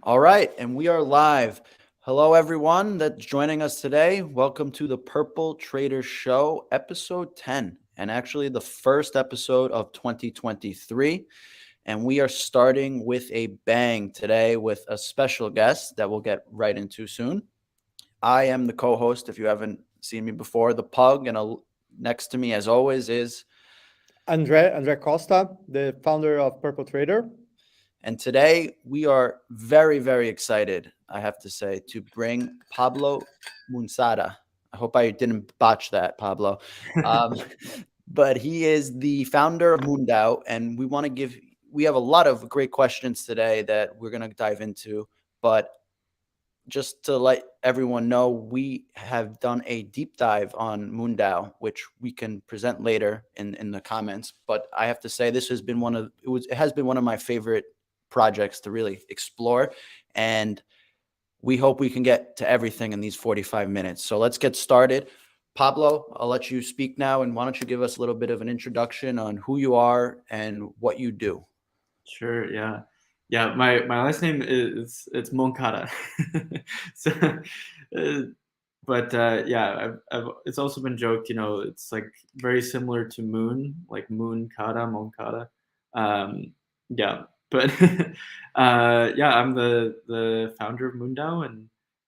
All right, and we are live. Hello, everyone that's joining us today. Welcome to the Purple Trader Show, episode 10, and actually the first episode of 2023. And we are starting with a bang today with a special guest that we'll get right into soon. I am the co host, if you haven't seen me before, the Pug, and next to me, as always, is. Andre Costa, the founder of Purple Trader. And today we are very, very excited, I have to say, to bring Pablo Moncada. I hope I didn't botch that, Pablo. Um, but he is the founder of MoonDAO, and we have a lot of great questions today that we're going to dive into. But just to let everyone know, we have done a deep dive on MoonDAO, which we can present later in the comments. But I have to say, this has been it has been one of my favorite projects to really explore, and we hope we can get to everything in these 45 minutes. So let's get started. Pablo, I'll let you speak now, and why don't you give us a little bit of an introduction on who you are and what you do? Sure. Yeah. Yeah. My last name is it's Moncada. so, uh, but yeah, it's also been joked. It's like very similar to Moon, like Mooncada, Moncada. Um, yeah. But yeah, I'm the founder of MoonDAO,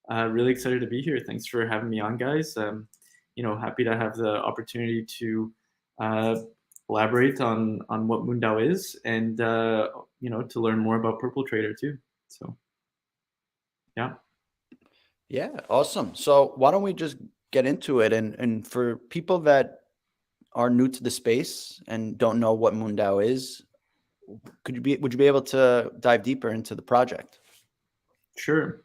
and really excited to be here. Thanks for having me on, guys. Happy to have the opportunity to uh, elaborate on what MoonDAO is, and to learn more about PurpleTrader too. So yeah. Yeah, awesome. So why don't we just get into it? And for people that are new to the space and don't know what MoonDAO is, would you be able to dive deeper into the project? Sure.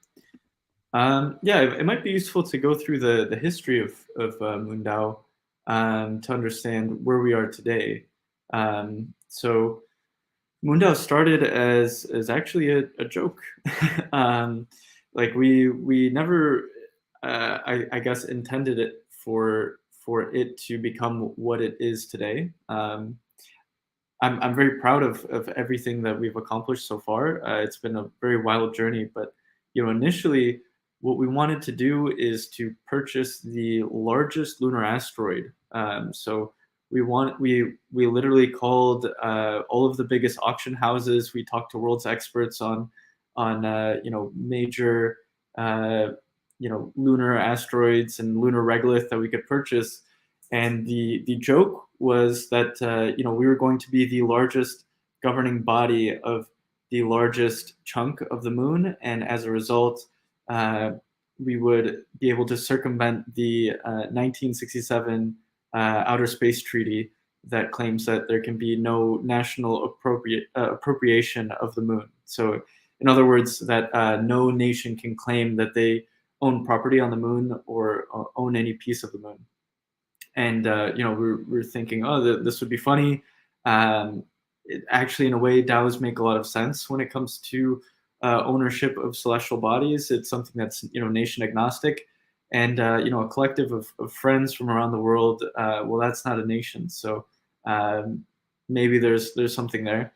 Yeah, it might be useful to go through the history of MoonDAO to understand where we are today. So MoonDAO started as actually a joke. um, like we never, I guess, intended it for it to become what it is today. I'm very proud of everything that we've accomplished so far. It's been a very wild journey, but initially, what we wanted to do is to purchase the largest lunar asteroid. So we literally called all of the biggest auction houses. We talked to world's experts on major lunar asteroids and lunar regolith that we could purchase. And the joke was that we were going to be the largest governing body of the largest chunk of the moon, and as a result, we would be able to circumvent the 1967 Outer Space Treaty that claims that there can be no national appropriation of the moon. So, in other words, that no nation can claim that they own property on the moon or own any piece of the moon. And we're thinking, oh, this would be funny. Actually, in a way, DAOs make a lot of sense when it comes to ownership of celestial bodies. It's something that's nation agnostic, and a collective of friends from around the world. Well, that's not a nation, so maybe there's something there.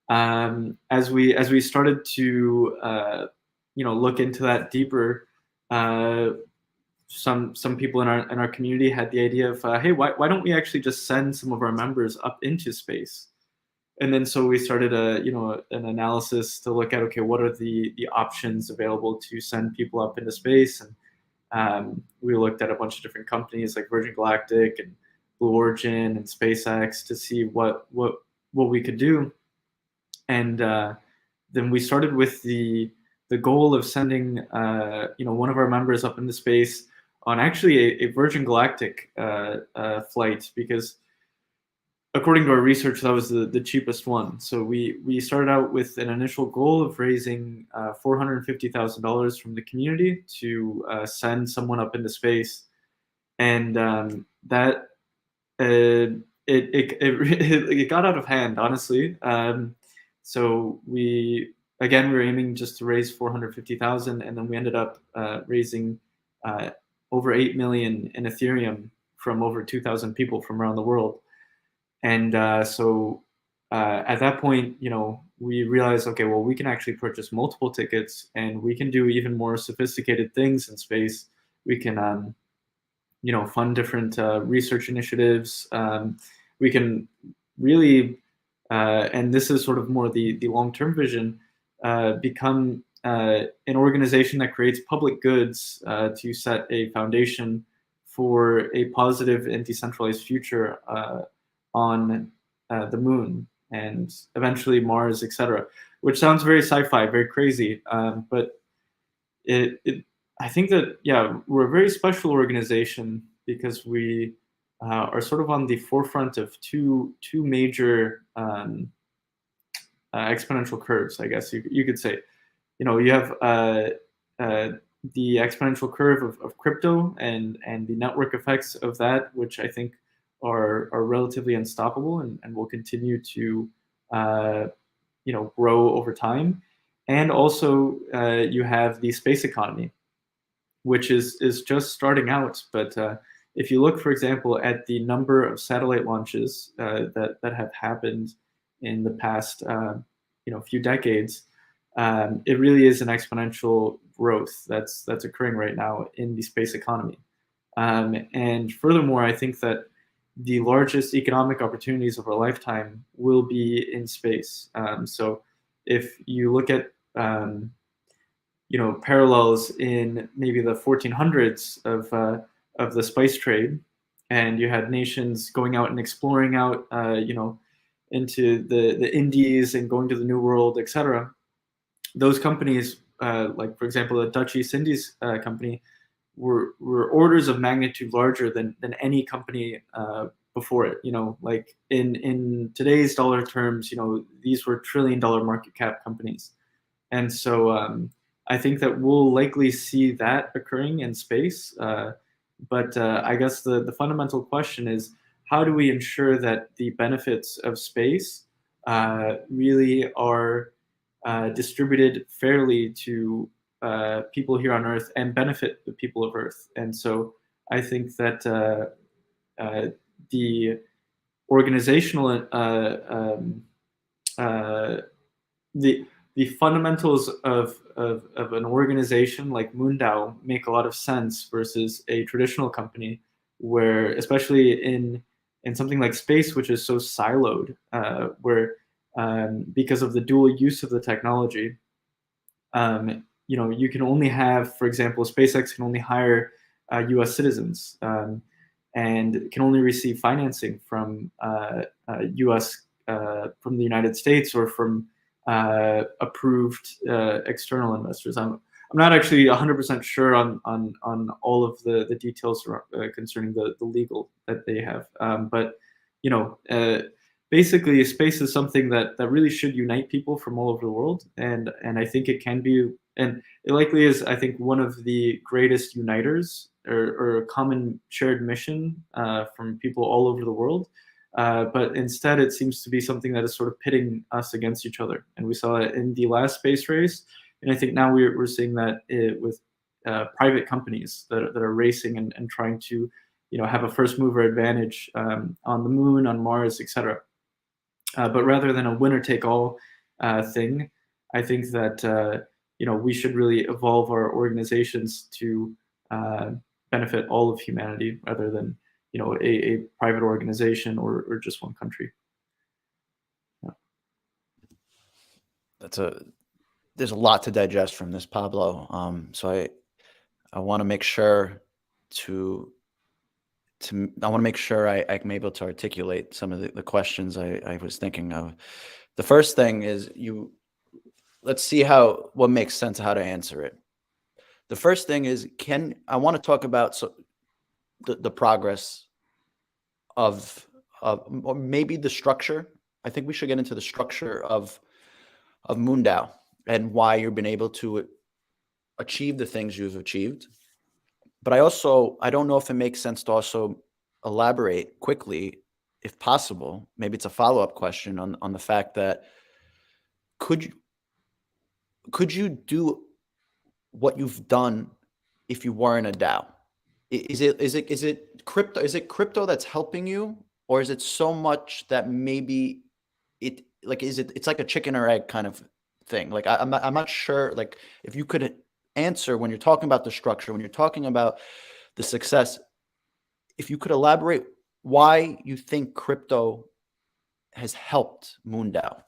As we started to look into that deeper, some people in our community had the idea of, hey, why don't we actually just send some of our members up into space? And then so we started an analysis to look at, okay, what are the options available to send people up into space? And we looked at a bunch of different companies like Virgin Galactic and Blue Origin and SpaceX to see what we could do. And then we started with the goal of sending one of our members up into space on actually a Virgin Galactic flight, because according to our research, that was the cheapest one. So we started out with an initial goal of raising $450,000 from the community to send someone up into space, and that it got out of hand, honestly. So we were aiming just to raise 450,000, and then we ended up raising over 8 million in Ethereum from over 2,000 people from around the world. And so at that point, we realized, okay, well, we can actually purchase multiple tickets, and we can do even more sophisticated things in space. We can, fund different research initiatives. We can really, and this is sort of more the long-term vision, become an organization that creates public goods to set a foundation for a positive and decentralized future on the moon and eventually Mars, etc. Which sounds very sci-fi, very crazy, but I think that, yeah, we're a very special organization because we are sort of on the forefront of two major exponential curves, I guess you could say. You have the exponential curve of crypto and the network effects of that, which I think are relatively unstoppable and will continue to grow over time. And also you have the space economy, which is just starting out. But if you look, for example, at the number of satellite launches that have happened in the past few decades, it really is an exponential growth that's occurring right now in the space economy. And furthermore, I think that the largest economic opportunities of our lifetime will be in space. So if you look at parallels in maybe the 1400s of the spice trade, and you had nations going out and exploring out, into the Indies and going to the New World, etc. Those companies, like for example, the Dutch East Indies Company, were orders of magnitude larger than any company before it. Like in today's dollar terms, these were $1 trillion market cap companies, and so I think that we'll likely see that occurring in space. But I guess the fundamental question is, how do we ensure that the benefits of space really are distributed fairly to people here on Earth and benefit the people of Earth? And so I think that the organizational the fundamentals of an organization like MoonDAO make a lot of sense versus a traditional company, where, especially in something like space, which is so siloed, where because of the dual use of the technology, you can only have, for example, SpaceX can only hire U.S. citizens and can only receive financing from U.S. From the United States or from approved external investors. I'm not actually 100% sure on all of the details concerning the legal that they have. But basically, space is something that really should unite people from all over the world, and I think it can be, and it likely is, I think, one of the greatest uniters or a common shared mission from people all over the world. But instead, it seems to be something that is sort of pitting us against each other. And we saw it in the last space race. And I think now we're seeing that with private companies that are racing and trying to have a first mover advantage on the moon, on Mars, etc. But rather than a winner take all thing, I think that we should really evolve our organizations to benefit all of humanity rather than a private organization or just one country. Yeah. There's a lot to digest from this, Pablo. So I want to make sure I'm able to articulate some of the questions I was thinking of. The first thing is let's see what makes sense, how to answer it. The first thing is, I want to talk about the progress of or maybe the structure. I think we should get into the structure of MoonDAO and why you've been able to achieve the things you've achieved. But I don't know if it makes sense to also elaborate quickly, if possible. Maybe it's a follow-up question on the fact that could you do what you've done if you weren't a DAO? Is it crypto? Is it crypto that's helping you, or is it so much that maybe it's like a chicken or egg kind of thing. Like I'm not sure, like, if you could answer when you're talking about the structure, when you're talking about the success, if you could elaborate why you think crypto has helped MoonDAO.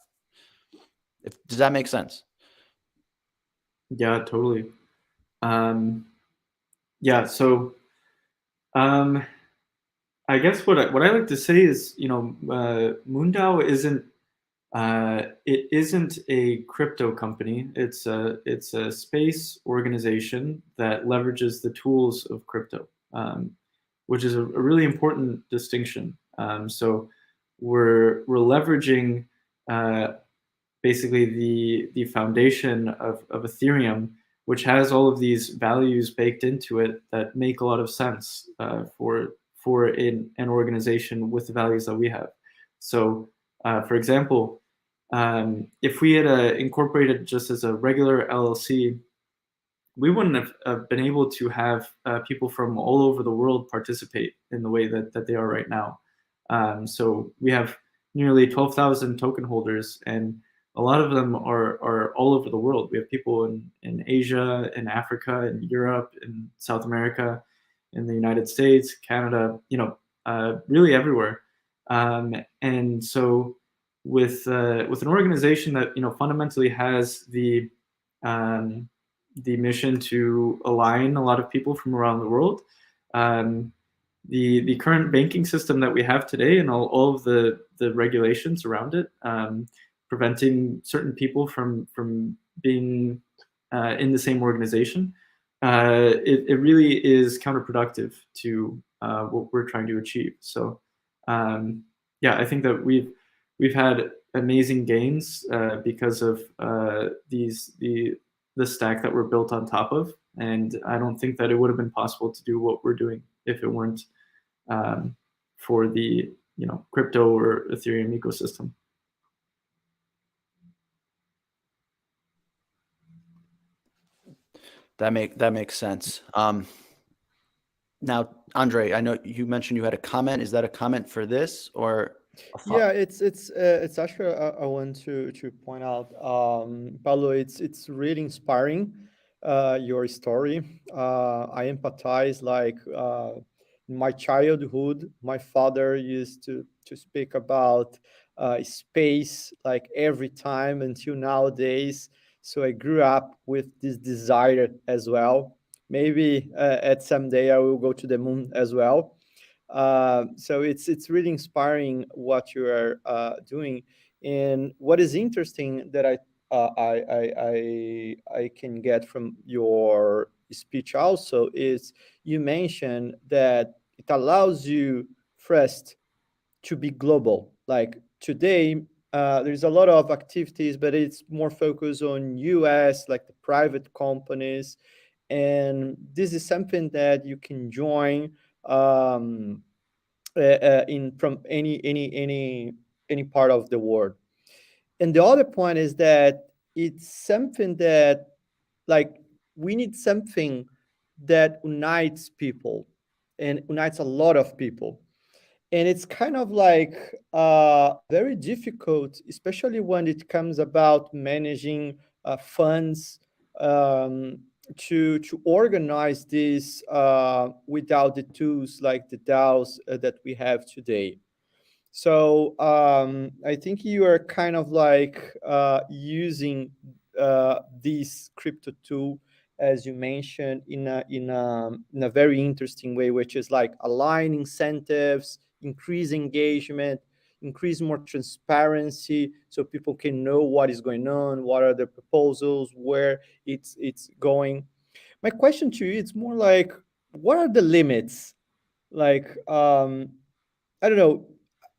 Does that make sense? Yeah, totally. Yeah, so I guess what I like to say is, MoonDAO isn't it isn't a crypto company. It's a space organization that leverages the tools of crypto, which is a really important distinction. So we're leveraging basically the foundation of Ethereum, which has all of these values baked into it that make a lot of sense for an organization with the values that we have. So, for example, if we had incorporated just as a regular LLC, we wouldn't have been able to have people from all over the world participate in the way that they are right now. So we have nearly 12,000 token holders, and a lot of them are all over the world. We have people in Asia, in Africa, in Europe, in South America, in the United States, Canada, really everywhere. And so with an organization that fundamentally has the mission to align a lot of people from around the world, the current banking system that we have today and all of the regulations around it, preventing certain people from being in the same organization, it really is counterproductive to what we're trying to achieve. So yeah, I think that we've had amazing gains because of the stack that we're built on top of, and I don't think that it would have been possible to do what we're doing if it weren't for the crypto or Ethereum ecosystem. That makes sense. Now, Andre, I know you mentioned you had a comment. Is that a comment for this or a thought? Yeah, it's actually I want to point out, Pablo, it's really inspiring, your story. I empathize, like, in my childhood, my father used to speak about space like every time until nowadays. So I grew up with this desire as well. Maybe at some day I will go to the moon as well. So it's really inspiring what you are doing. And what is interesting that I can get from your speech also is you mentioned that it allows you first to be global. Like today, there's a lot of activities, but it's more focused on US, like the private companies, and this is something that you can join, in from any part of the world. And the other point is that it's something that, like, we need something that unites people and unites a lot of people. And it's kind of like very difficult, especially when it comes about managing funds, to organize this without the tools like the DAOs that we have today. So I think you are kind of like using this crypto tool, as you mentioned, in a very interesting way, which is like align incentives, increase engagement, increase more transparency, so people can know what is going on, what are the proposals, where it's going. My question to you, it's more like, what are the limits? Like, I don't know.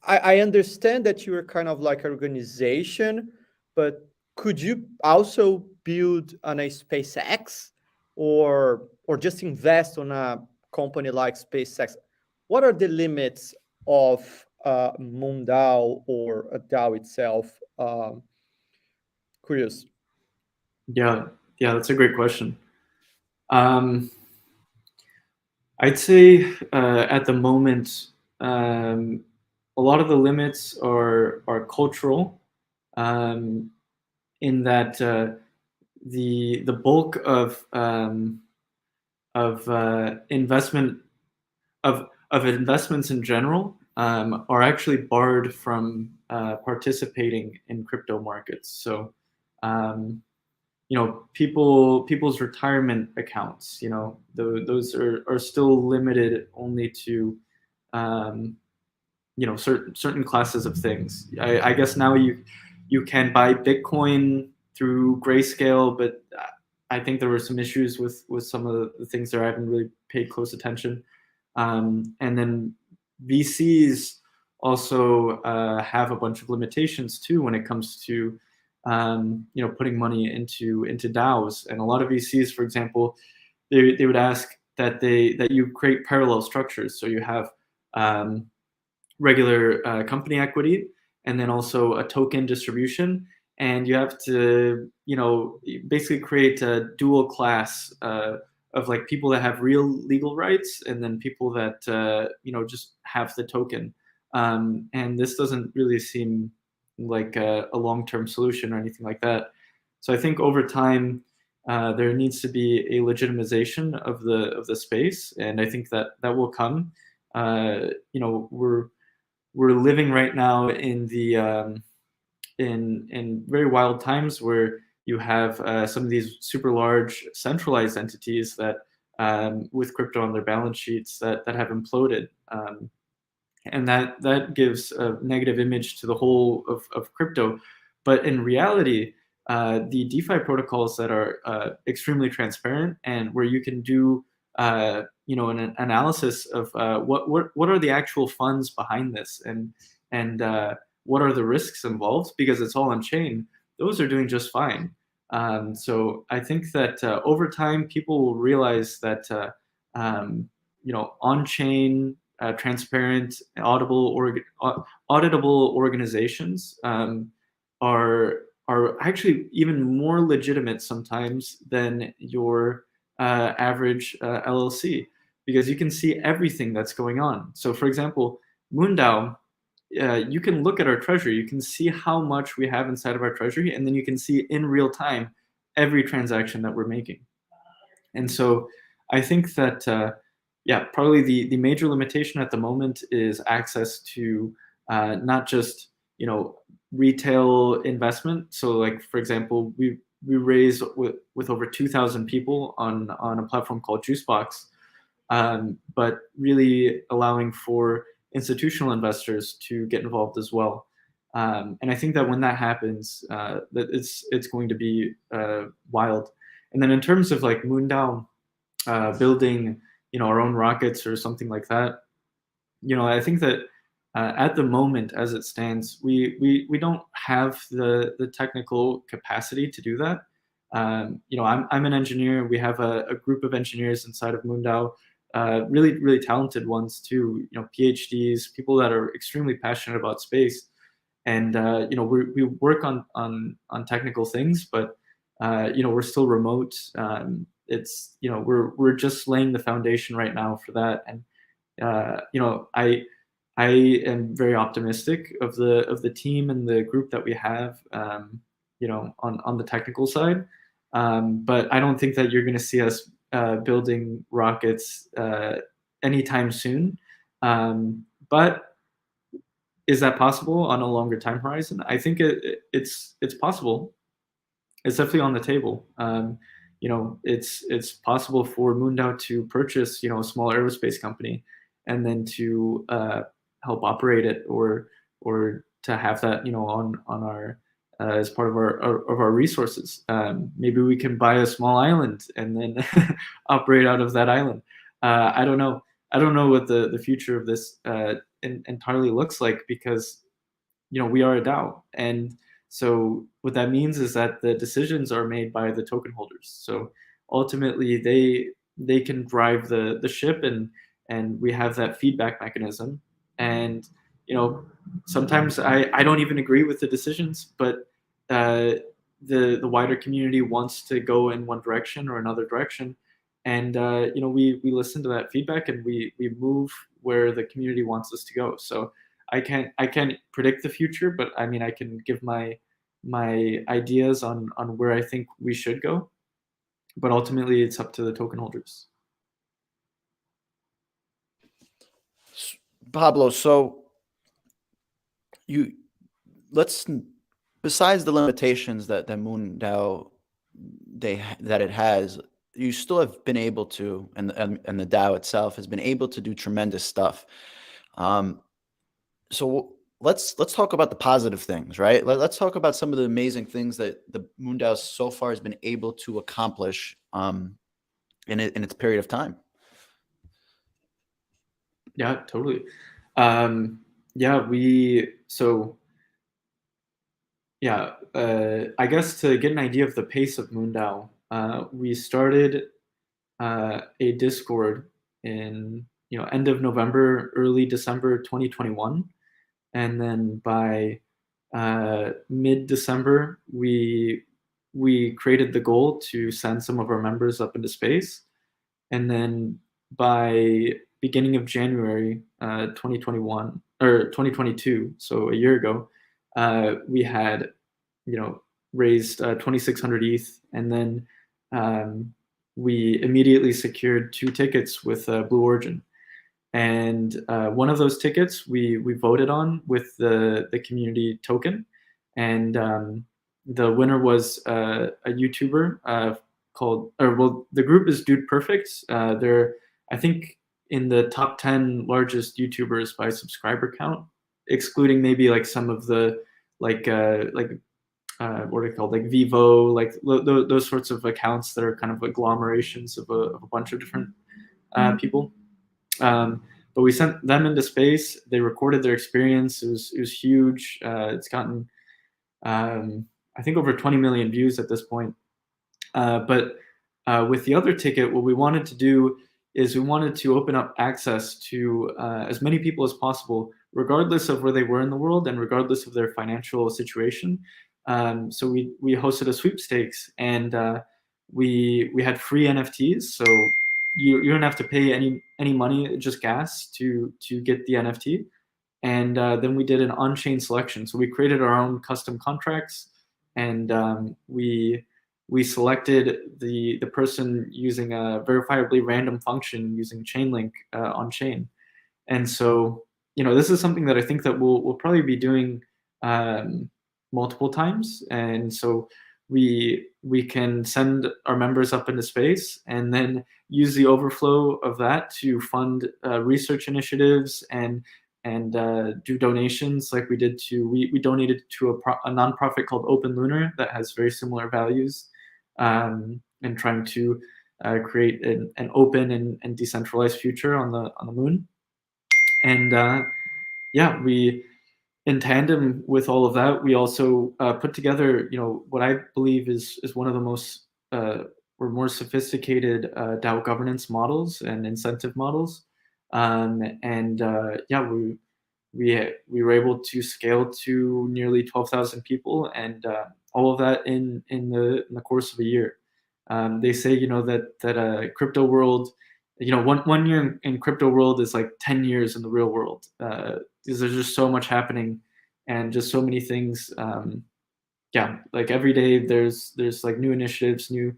I understand that you are kind of like an organization, but could you also build on a SpaceX, or just invest on a company like SpaceX? What are the limits of MoonDAO or a DAO itself? Curious. Yeah, that's a great question. I'd say at the moment, a lot of the limits are cultural, in that the bulk of investment of investments in general are actually barred from participating in crypto markets. So, people's retirement accounts, those are still limited only to, certain classes of things. I guess now you can buy Bitcoin through Grayscale, but I think there were some issues with some of the things there. I haven't really paid close attention. And then VCs also have a bunch of limitations too when it comes to putting money into DAOs. And a lot of VCs, for example, they would ask that you create parallel structures. So you have regular company equity and then also a token distribution, and you have to basically create a dual class of like people that have real legal rights and then people that just have the token, and this doesn't really seem like a long-term solution or anything like that. So I think over time there needs to be a legitimization of the space, and I think that will come. We're living right now in the in very wild times where you have some of these super large centralized entities that with crypto on their balance sheets that have imploded, and that gives a negative image to the whole of crypto. But in reality, the DeFi protocols that are extremely transparent and where you can do an analysis of what are the actual funds behind this, and what are the risks involved, because it's all on chain, those are doing just fine. So I think that over time people will realize that on chain, transparent, auditable organizations are actually even more legitimate sometimes than your average LLC, because you can see everything that's going on. So, for example, MoonDAO, you can look at our treasury, you can see how much we have inside of our treasury, and then you can see in real time every transaction that we're making. And so I think that probably the major limitation at the moment is access to not just retail investment. So, like, for example, we raise with over 2,000 people on a platform called Juicebox, but really allowing for institutional investors to get involved as well. And I think that when that happens, that it's going to be wild. And then in terms of like MoonDAO building our own rockets or something like that, I think that at the moment, as it stands, we don't have the technical capacity to do that. I'm an engineer. We have a group of engineers inside of MoonDAO, really, really talented ones too. PhDs, people that are extremely passionate about space, and we work on technical things, but we're still remote. It's we're just laying the foundation right now for that, and I am very optimistic of the team and the group that we have, on the technical side. But I don't think that you're going to see us building rockets anytime soon. But is that possible on a longer time horizon? I think it's possible. It's definitely on the table. It's possible for MoonDAO to purchase a small aerospace company and then to help operate it, or to have that on our as part of our resources. Maybe we can buy a small island and then operate out of that island. I don't know. I don't know what the future of this entirely looks like, because we are a DAO, and so what that means is that the decisions are made by the token holders. So ultimately, they can drive the ship, and we have that feedback mechanism. And sometimes I don't even agree with the decisions, but the wider community wants to go in one direction or another direction, and we listen to that feedback, and we move where the community wants us to go. So I can't predict the future, but I mean, I can give my my ideas on where I think we should go, but ultimately it's up to the token holders. Pablo, so let's, besides the limitations that MoonDAO that it has, you still have been able to, and the DAO itself has been able to do tremendous stuff. So let's talk about the positive things, right? Let's talk about some of the amazing things that the MoonDAO so far has been able to accomplish in its period of time. Yeah, totally. I guess to get an idea of the pace of MoonDAO, we started a Discord in end of November, early December 2021, and then by mid-December we created the goal to send some of our members up into space, and then by beginning of January 2021 or 2022, so a year ago, we had raised 2,600 ETH, and then we immediately secured 2 tickets with Blue Origin. And one of those tickets we voted on with the community token, and the winner was a YouTuber called, the group is Dude Perfect. They're, I think, in the top 10 largest YouTubers by subscriber count, excluding maybe like some of the what are they called, like Vivo, like those sorts of accounts that are kind of agglomerations of a bunch of different people. But we sent them into space. They recorded their experience. It was huge. It's gotten I think over 20 million views at this point. But with the other ticket, what we wanted to do is we wanted to open up access to as many people as possible, regardless of where they were in the world and regardless of their financial situation. So we hosted a sweepstakes, and we had free NFTs. So you don't have to pay any money, just gas to get the NFT. And then we did an on-chain selection. So we created our own custom contracts, and we selected the person using a verifiably random function using Chainlink on chain. And so this is something that I think that we'll probably be doing multiple times. And so we can send our members up into space and then use the overflow of that to fund research initiatives and do donations, like we did to we donated to a nonprofit called Open Lunar that has very similar values, and trying to create an open and decentralized future on the moon. And we, in tandem with all of that, we also put together what I believe is one of the most or more sophisticated DAO governance models and incentive models. We were able to scale to nearly 12,000 people, and all of that in the course of a year. They say that a crypto world, one year in crypto world is like 10 years in the real world, because there's just so much happening and just so many things. Like every day there's like new initiatives, new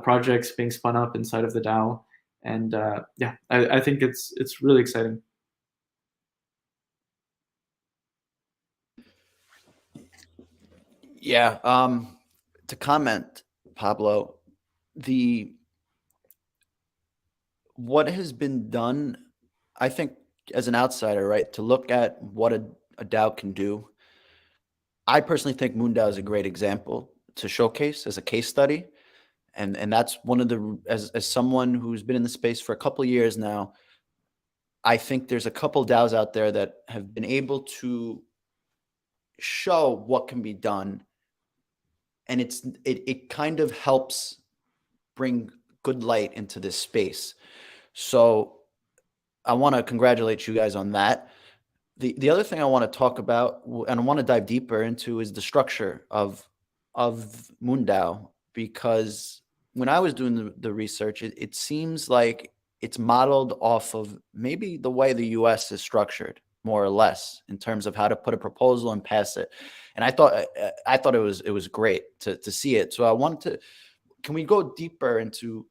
projects being spun up inside of the DAO, and I think it's really exciting. Yeah. To comment, Pablo, what has been done, I think, as an outsider, right, to look at what a DAO can do, I personally think MoonDAO is a great example to showcase as a case study. And that's one of the, as someone who's been in the space for a couple of years now, I think there's a couple DAOs out there that have been able to show what can be done. And it kind of helps bring good light into this space. So I want to congratulate you guys on that. The other thing I want to talk about, and I want to dive deeper into, is the structure of MoonDAO, because when I was doing the research, it seems like it's modeled off of maybe the way the US is structured. more or less, in terms of how to put a proposal and pass it. And I thought it was great to see it. So I wanted to, can we go deeper into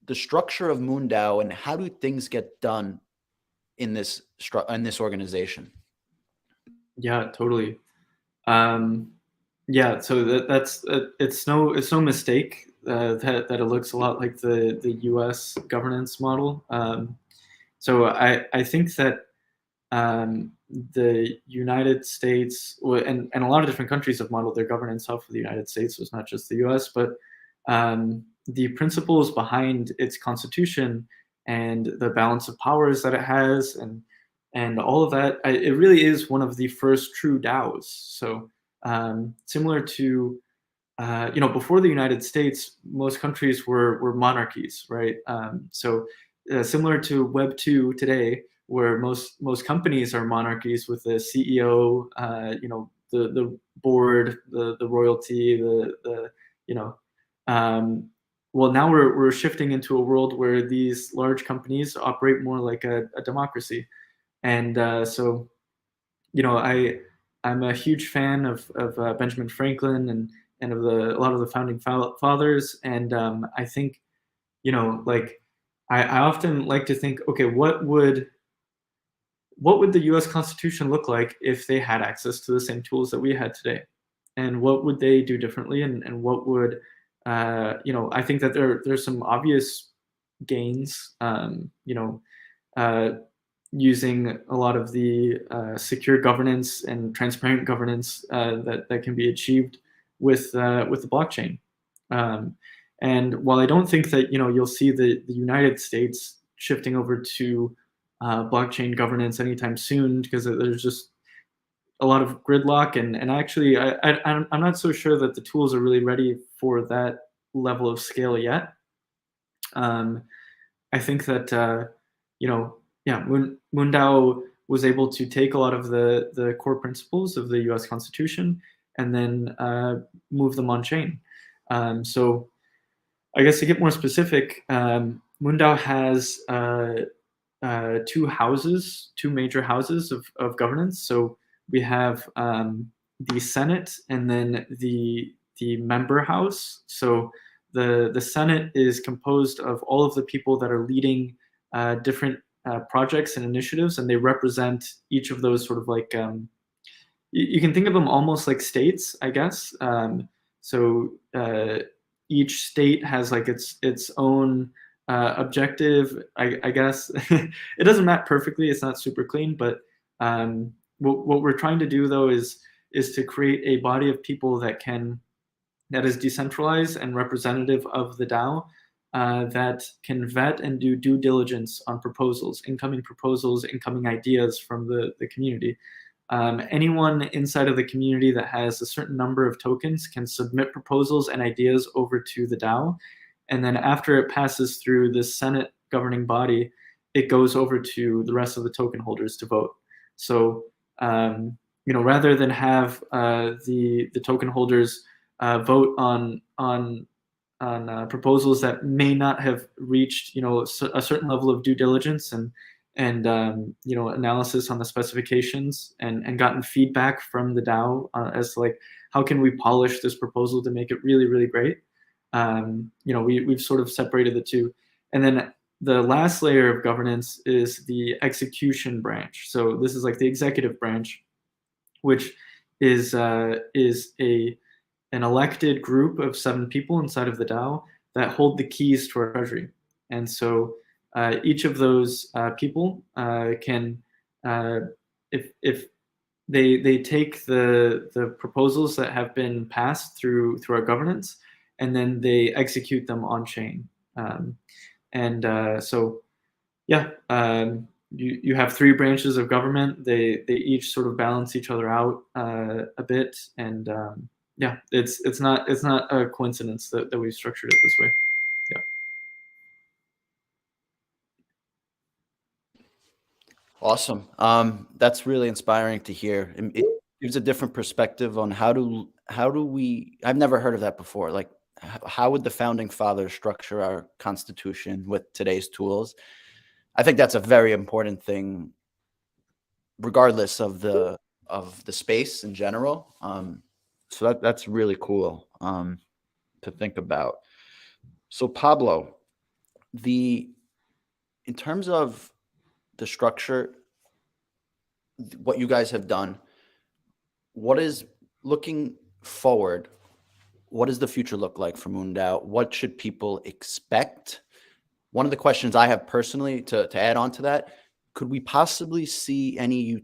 the structure of MoonDAO and how do things get done in this organization? Yeah, totally. Yeah, so that's it's no mistake that it looks a lot like the U.S. governance model. So I think that the United States and a lot of different countries have modeled their governance off of the United States. So it's not just the U.S., but the principles behind its constitution and the balance of powers that it has and all of that, it really is one of the first true DAOs. So similar to before the United States, most countries were monarchies, right? So similar to Web 2 today, where most companies are monarchies with the CEO, the board, the royalty, well, now we're shifting into a world where these large companies operate more like a democracy, and so I'm a huge fan of Benjamin Franklin and of a lot of the founding fathers, and I think like I often like to think, okay, what would the U.S. Constitution look like if they had access to the same tools that we had today, and what would they do differently, and what would I think that there's some obvious gains, using a lot of the secure governance and transparent governance that can be achieved with the blockchain. And while I don't think that you'll see the United States shifting over to blockchain governance anytime soon, because there's just a lot of gridlock, and actually I'm not so sure that the tools are really ready for that level of scale yet. I think that MoonDAO was able to take a lot of the core principles of the U.S. Constitution and then move them on chain. So I guess to get more specific, MoonDAO has two major houses of governance. So we have the Senate and then the member house. So the Senate is composed of all of the people that are leading different projects and initiatives, and they represent each of those sort of like you can think of them almost like states, I guess. So each state has like its own objective, I guess. It doesn't map perfectly, it's not super clean, but what we're trying to do though is to create a body of people that is decentralized and representative of the DAO, that can vet and do due diligence on incoming ideas from the community. Anyone inside of the community that has a certain number of tokens can submit proposals and ideas over to the DAO. And then after it passes through the Senate governing body, it goes over to the rest of the token holders to vote. So, rather than have the token holders vote on proposals that may not have reached a certain level of due diligence and analysis on the specifications and gotten feedback from the DAO as to like how can we polish this proposal to make it really, really great. We've sort of separated the two. And then the last layer of governance is the execution branch. So this is like the executive branch, which is an elected group of 7 people inside of the DAO that hold the keys to our treasury. And so each of those people can, if they take the proposals that have been passed through our governance, and then they execute them on chain. You have 3 branches of government. They each sort of balance each other out a bit, and it's not a coincidence that we've structured it this way. Yeah. Awesome. That's really inspiring to hear. It gives a different perspective on how do we, I've never heard of that before. Like, how would the founding fathers structure our constitution with today's tools? I think that's a very important thing regardless of the space in general. So that's really cool to think about. So Pablo, in terms of the structure, what you guys have done, what is looking forward? What does the future look like for MoonDAO? What should people expect? One of the questions I have personally to add on to that, could we possibly see any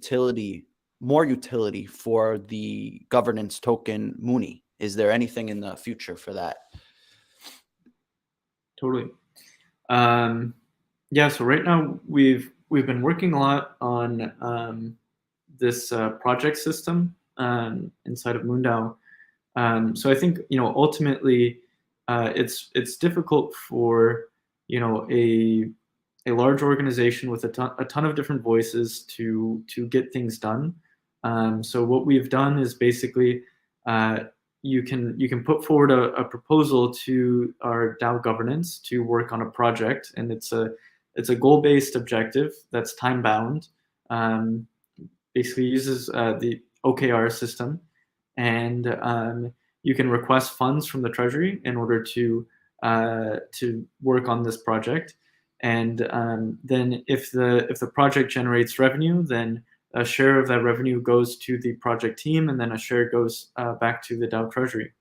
more utility for the governance token Mooney? Is there anything in the future for that? Totally. Yeah, so right now we've been working a lot on this project system inside of MoonDAO. So I think ultimately it's difficult for a large organization with a ton of different voices to get things done. So what we've done is basically you can put forward a proposal to our DAO governance to work on a project, and it's a goal-based objective that's time-bound. Basically uses the OKR system, and you can request funds from the treasury in order to work on this project. And then if the project generates revenue, then a share of that revenue goes to the project team, and then a share goes back to the DAO treasury.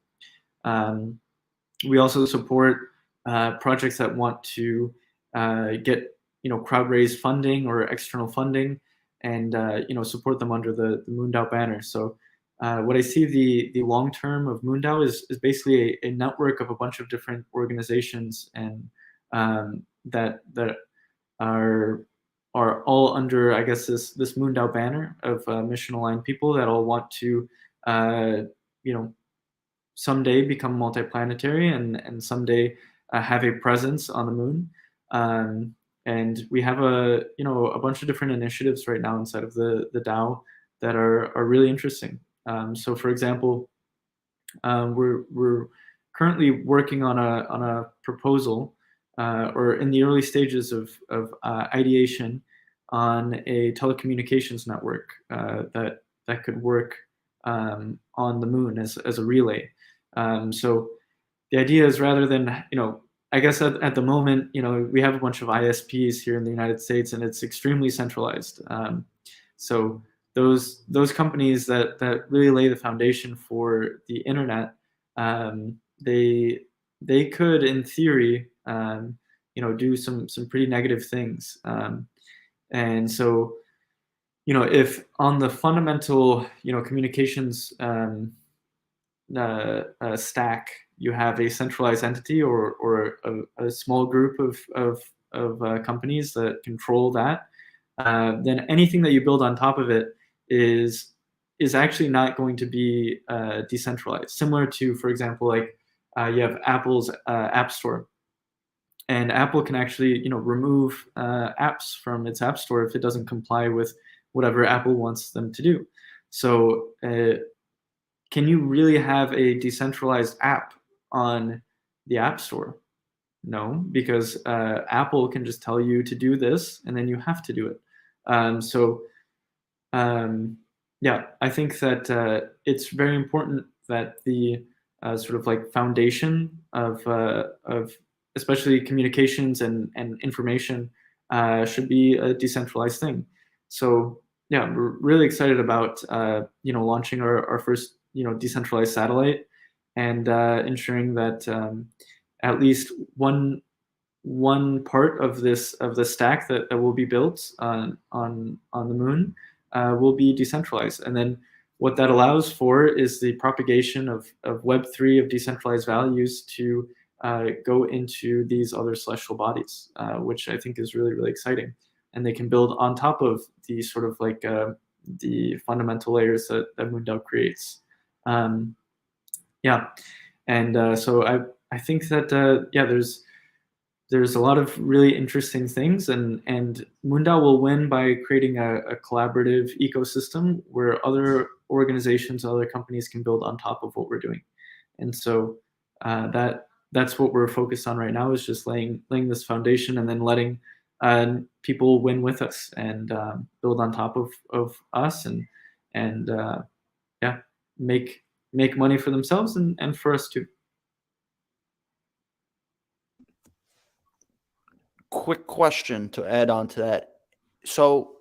We also support projects that want to get crowd raised funding or external funding, and support them under the MoonDAO banner. So what I see the long term of MoonDAO is basically a network of a bunch of different organizations, and that are all under, I guess, this MoonDAO banner of mission aligned people that all want to someday become multiplanetary and someday have a presence on the moon. And we have a bunch of different initiatives right now inside of the DAO that are really interesting. So for example, we're currently working on a proposal, or in the early stages of ideation, on a telecommunications network that could work on the moon as a relay. So the idea is, rather than I guess at the moment, we have a bunch of ISPs here in the United States, and it's extremely centralized. So those companies that really lay the foundation for the internet, they could, in theory, do some pretty negative things. And so, if on the fundamental, communications stack, you have a centralized entity or a small group of companies that control that, then anything that you build on top of it is actually not going to be decentralized. Similar to, for example, like you have Apple's App Store, and Apple can actually remove apps from its App Store if it doesn't comply with whatever Apple wants them to do. So can you really have a decentralized app on the App Store? No, because Apple can just tell you to do this, and then you have to do it. Yeah, I think that it's very important that the sort of like foundation of especially communications and information should be a decentralized thing. So yeah, we're really excited about launching our first decentralized satellite, and ensuring that at least one part of the stack that will be built on the moon will be decentralized. And then what that allows for is the propagation of Web3, of decentralized values, to go into these other celestial bodies, which I think is really, really exciting. And they can build on top of the sort of like the fundamental layers that MoonDAO creates. Yeah, and so I think that yeah, there's a lot of really interesting things, and MoonDAO will win by creating a collaborative ecosystem where other organizations, other companies can build on top of what we're doing. And so that's what we're focused on right now, is just laying this foundation, and then letting people win with us and build on top of us and yeah, make money for themselves and for us too. Quick question to add on to that. So,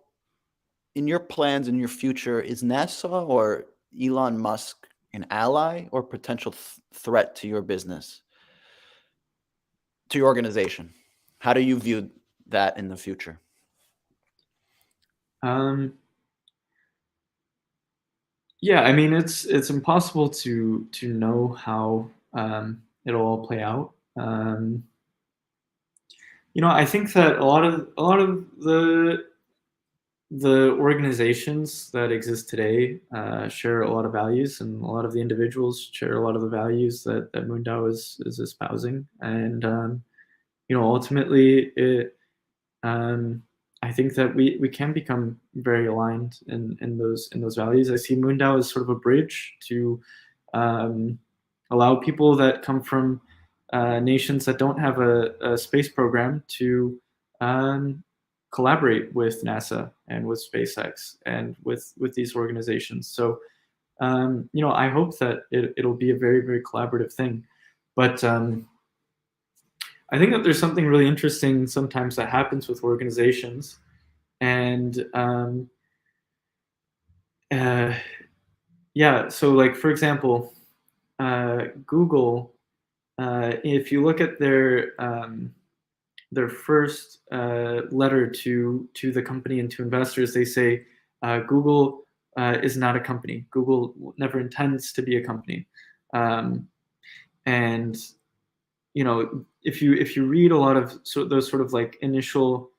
in your plans in your future, is NASA or Elon Musk an ally or potential threat to your business, to your organization? How do you view that in the future? Yeah, I mean it's impossible to know how it'll all play out. I think that a lot of the organizations that exist today share a lot of values, and a lot of the individuals share a lot of the values that MoonDAO is espousing, and ultimately I think that we can become very aligned in those values. I see MoonDAO as sort of a bridge to allow people that come from nations that don't have a space program to collaborate with NASA and with SpaceX and with these organizations. So I hope that it'll be a very, very collaborative thing. But I think that there's something really interesting sometimes that happens with organizations, and yeah. So, like for example, Google. If you look at their first letter to the company and to investors, they say Google is not a company. Google never intends to be a company, and if you read a lot of those sort of like initial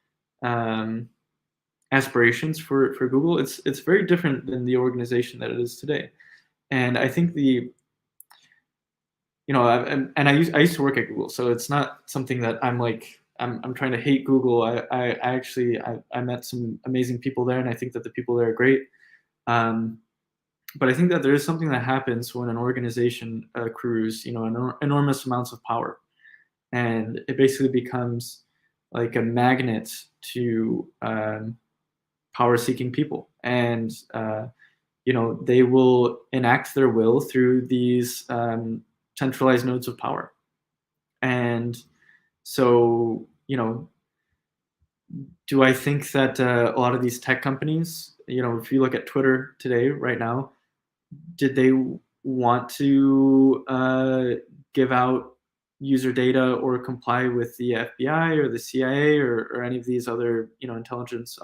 aspirations for Google, it's very different than the organization that it is today. And I think I used to work at Google, so it's not something that I'm trying to hate Google. I actually met some amazing people there, and I think that the people there are great. But I think that there is something that happens when an organization accrues, enormous amounts of power, and it basically becomes like a magnet to power-seeking people, and they will enact their will through these centralized nodes of power. And so, do I think that a lot of these tech companies, if you look at Twitter today, right now, did they want to give out user data or comply with the FBI or the CIA or any of these other, intelligence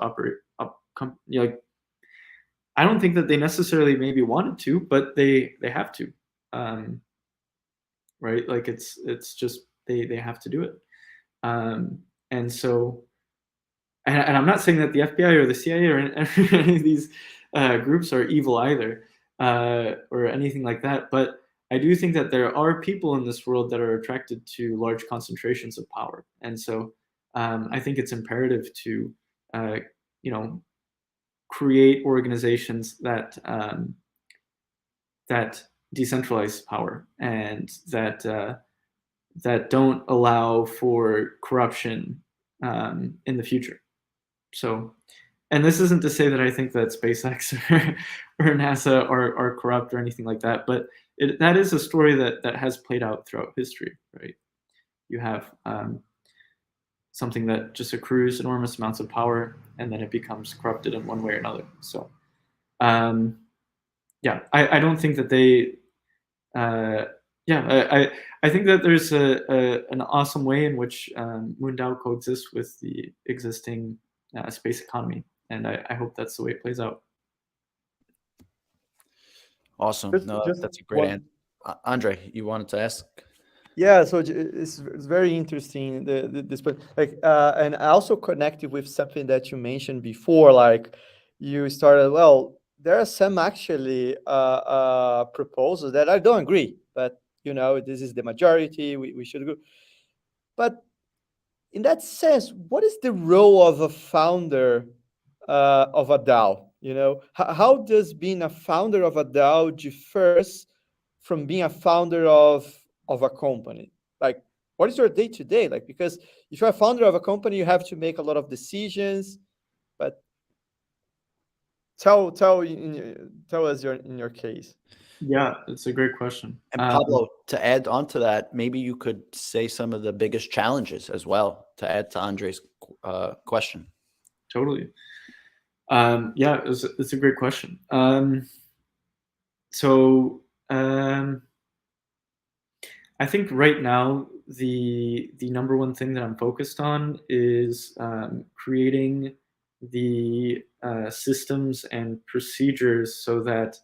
I don't think that they necessarily maybe wanted to, but they have to, right? Like it's just they have to do it, and so, and I'm not saying that the FBI or the CIA or any of these groups are evil either, or anything like that. But I do think that there are people in this world that are attracted to large concentrations of power, and so I think it's imperative to, create organizations that decentralize power and that don't allow for corruption in the future. So, and this isn't to say that I think that SpaceX or NASA are corrupt or anything like that, but that is a story that has played out throughout history, right? You have something that just accrues enormous amounts of power, and then it becomes corrupted in one way or another. So, yeah, I don't think that they. I think that there's an awesome way in which MoonDAO coexists with the existing space economy, and I hope that's the way it plays out. Awesome. That's a great answer. Andre, you wanted to ask? Yeah, so it's very interesting. This, but like, and I also connected with something that you mentioned before. Like, you started. Well, there are some actually proposals that I don't agree, but this is the majority. We should go. But in that sense, what is the role of a founder of a DAO? How does being a founder of a DAO differs from being a founder of a company? Like, what is your day to day like? Because if you're a founder of a company, you have to make a lot of decisions. But tell us in your case. Yeah, it's a great question. And Pablo, to add on to that, maybe you could say some of the biggest challenges as well to add to Andre's question. Totally. Yeah, it's a great question. I think right now the number one thing that I'm focused on is creating the systems and procedures so that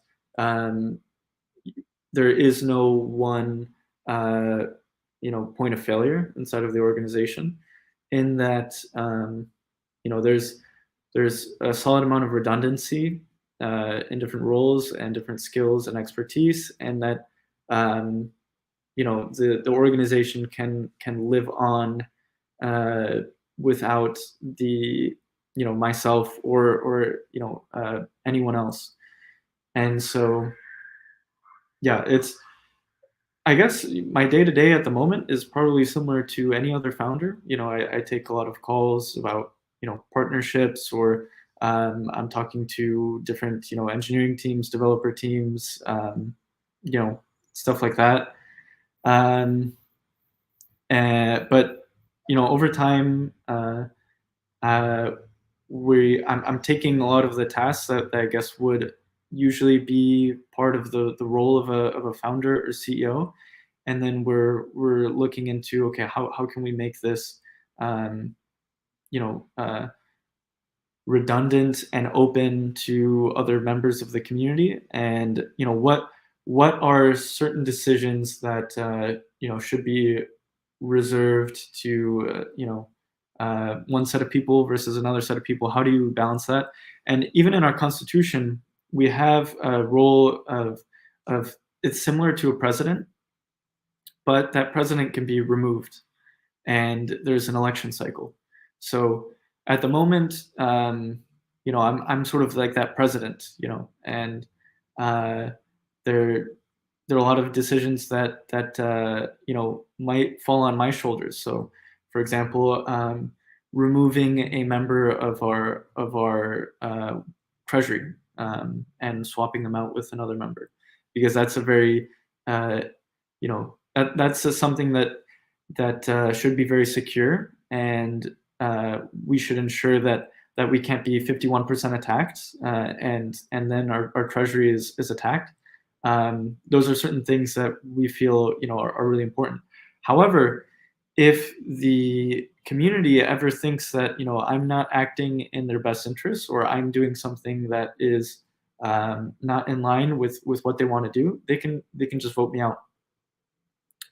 there is no one point of failure inside of the organization. In that there's a solid amount of redundancy in different roles and different skills and expertise, and that the organization can live on without the myself or anyone else. And so yeah, I guess my day-to-day at the moment is probably similar to any other founder. I take a lot of calls about partnerships, or I'm talking to different engineering teams, developer teams, stuff like that. But over time, I'm taking a lot of the tasks that I guess would usually be part of the role of a founder or CEO, and then we're looking into, okay, how can we make this redundant and open to other members of the community, and what are certain decisions that should be reserved to one set of people versus another set of people. How do you balance that? And even in our constitution, we have a role of it's similar to a president, but that president can be removed, and there's an election cycle. So at the moment, I'm sort of like that president, and there are a lot of decisions that might fall on my shoulders. So, for example, removing a member of our treasury and swapping them out with another member, because that's a very that's something that should be very secure, and we should ensure that we can't be 51% attacked, and then our treasury is attacked. Those are certain things that we feel are really important. However, if the community ever thinks that I'm not acting in their best interests, or I'm doing something that is not in line with what they want to do, they can just vote me out,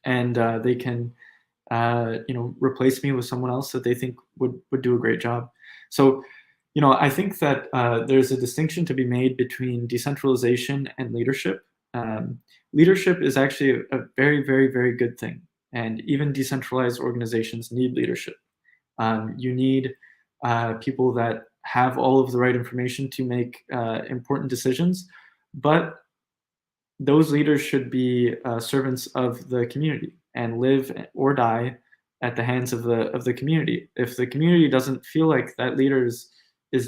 and they can replace me with someone else that they think would do a great job. So I think that there's a distinction to be made between decentralization and leadership. Leadership is actually a very, very, very good thing, and even decentralized organizations need leadership. You need people that have all of the right information to make important decisions, but those leaders should be servants of the community and live or die at the hands of the community. If the community doesn't feel like that leader is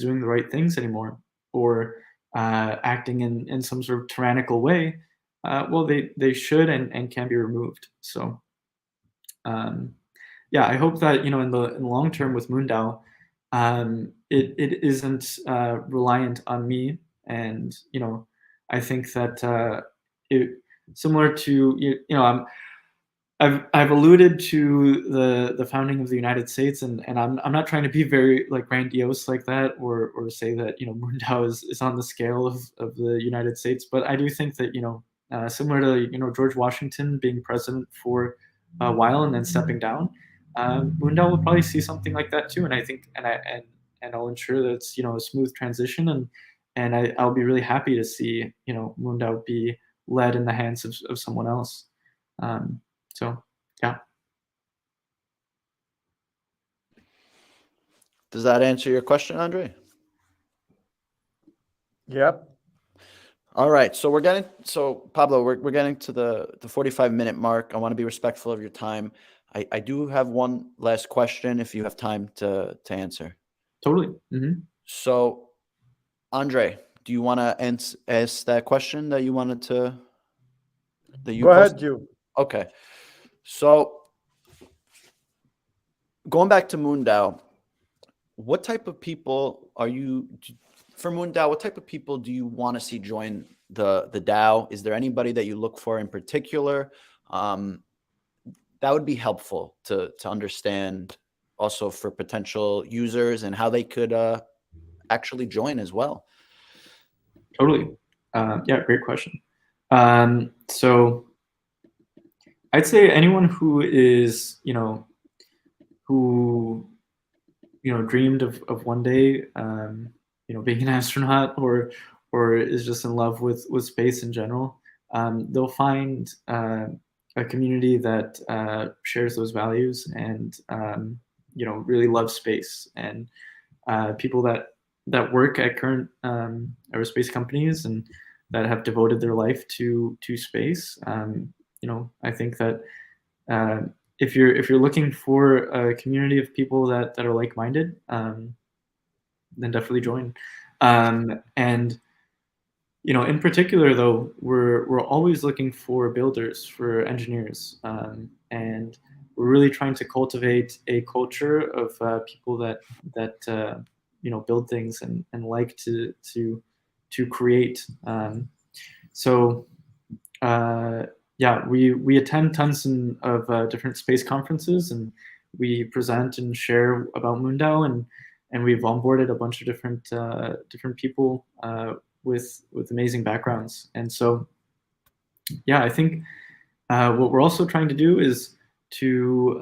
doing the right things anymore, or acting in some sort of tyrannical way, well, they should and can be removed. So yeah, I hope that in the long term with MoonDAO, it isn't reliant on me, and I think that it similar to I've alluded to the founding of the United States, and I'm not trying to be very like grandiose like that, or say that MoonDAO is on the scale of the United States, but I do think that similar to George Washington being president for a while and then stepping down, MoonDAO will probably see something like that too, and I think and I'll ensure that it's a smooth transition, and I'll be really happy to see MoonDAO be led in the hands of someone else. So, yeah. Does that answer your question, Andre? Yep. All right. So Pablo, we're getting to the 45-minute mark. I want to be respectful of your time. I do have one last question if you have time to answer. Totally. So, Andre, do you want to ask that question that you wanted to that you Go ahead, posted? Gil. Okay. So, going back to MoonDAO, what type of people are you for MoonDAO? What type of people do you want to see join the DAO? Is there anybody that you look for in particular? That would be helpful to understand also for potential users and how they could actually join as well. Totally. Yeah, great question. So I'd say anyone who is, who, dreamed of one day, being an astronaut, or is just in love with space in general, they'll find a community that shares those values and, really loves space, and people that work at current aerospace companies and that have devoted their life to space. I think that if you're looking for a community of people that are like-minded, then definitely join. And in particular, though, we're always looking for builders, for engineers, and we're really trying to cultivate a culture of people that build things and like to create. So yeah, we attend tons of different space conferences, and we present and share about MoonDAO, and we've onboarded a bunch of different people with amazing backgrounds. And so yeah, I think what we're also trying to do is to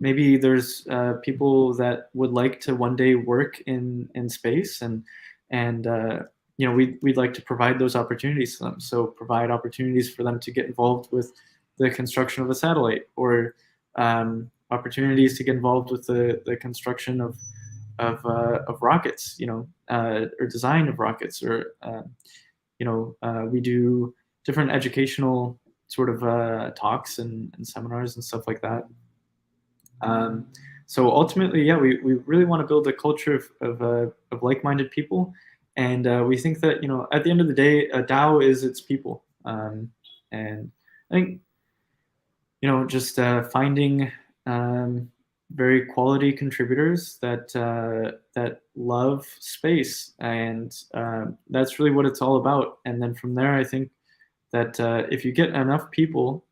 maybe there's people that would like to one day work in space, and we'd like to provide those opportunities to them. So provide opportunities for them to get involved with the construction of a satellite, or opportunities to get involved with the construction of rockets, or design of rockets, or we do different educational sort of talks and seminars and stuff like that. So ultimately, yeah, we really want to build a culture of like-minded people, and we think that at the end of the day, a DAO is its people, and I think just finding very quality contributors that love space, and that's really what it's all about. And then from there, I think that if you get enough people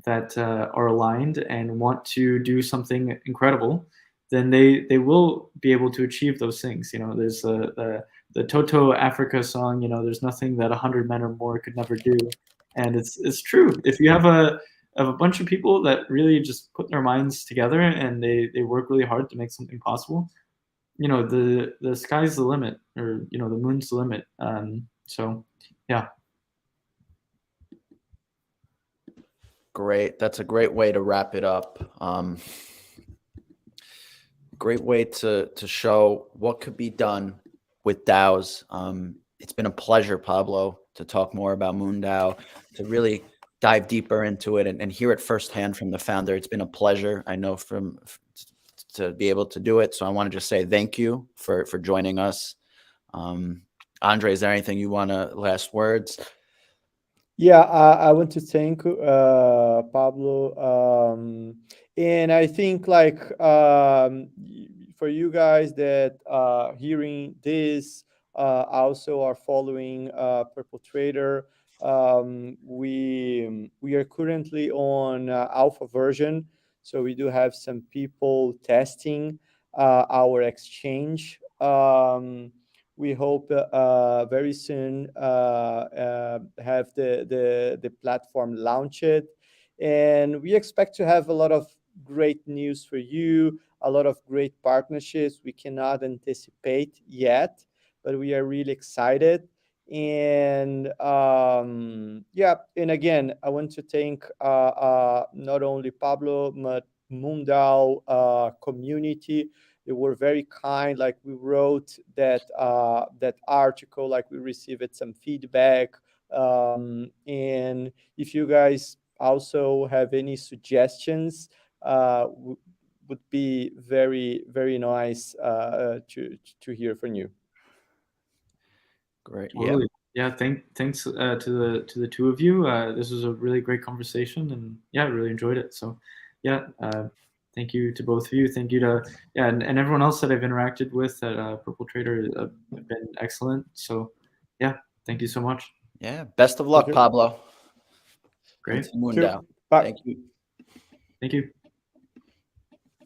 that are aligned and want to do something incredible, then they will be able to achieve those things. There's the Toto Africa song. There's nothing that 100 men or more could never do, and it's true. If you have a bunch of people that really just put their minds together and they work really hard to make something possible, the sky's the limit, or the moon's the limit. So yeah. Great. That's a great way to wrap it up. Great way to show what could be done with DAOs. It's been a pleasure, Pablo, to talk more about MoonDAO, to really dive deeper into it and hear it firsthand from the founder. It's been a pleasure. I know to be able to do it. So I want to just say thank you for joining us. Andre, is there anything you want to last words? Yeah, I want to thank Pablo, and I think like for you guys that hearing this also are following PurpleTrader. We are currently on alpha version, so we do have some people testing our exchange. We hope very soon have the platform launched, and we expect to have a lot of great news for you, a lot of great partnerships we cannot anticipate yet, but we are really excited. And yeah, and again, I want to thank not only Pablo but MoonDAO community. They were very kind. Like we wrote that article, like we received some feedback, and if you guys also have any suggestions, would be very, very nice to hear from you. Great. Totally. Yeah. Thanks to the two of you. This was a really great conversation, and yeah, I really enjoyed it. So, yeah. Thank you to both of you. Thank you to and everyone else that I've interacted with at PurpleTrader have been excellent. So, yeah. Thank you so much. Yeah. Best of luck, Thank you. Pablo. Great. And to MoonDAO. Bye. Thank you. Thank you.